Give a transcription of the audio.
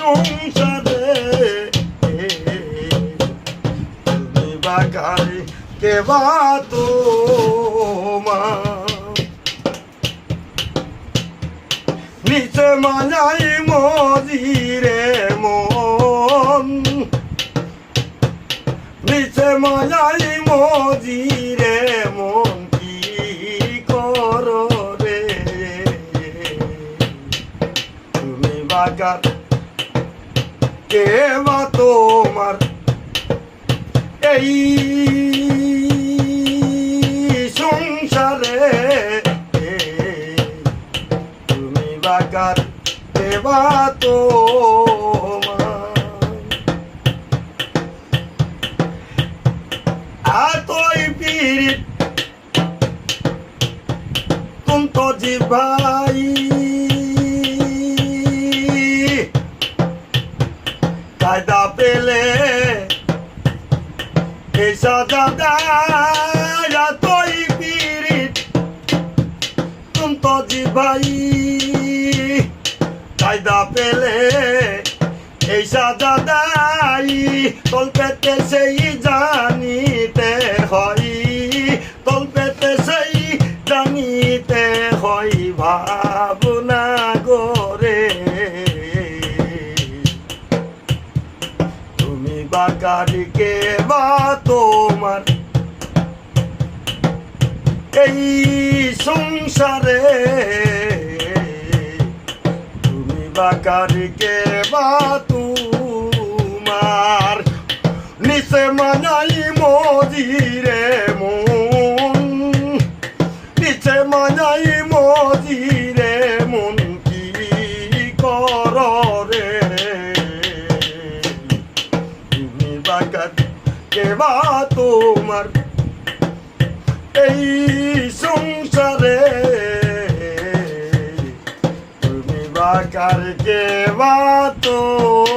সংসারে তুমি বাগার কে বা তোমার নিচে মাঝাই মজিরে মন নিচে মাঝাই মজিরে মন কি করো রে তুমি বাগার কে বা তোমার এই সংসারে তুমি বাগার কে বা তোমার এতই পীড়িত তুমি তো জি ভাই কায়দা পেলে এই সাজা দেয় এতই পীড়িত তুমি তো জি ভাই কায়দা পেলে এই সাজা দেয় তল পেতে সেই জানিতে হয় তল পেতে সেই জানিতে হয় ভাবনা গোরে তুমি বাগারি কে বা তোমার এই সংসারে তুমি বাগারি কে বা তোমার নিচে মানাই মজিরে মন নিচে মানাই মজিরে মন কি কর রে তুমি বাগারি কে বা তোমার এই সংসারে তুমি বাগার কে বা তোমার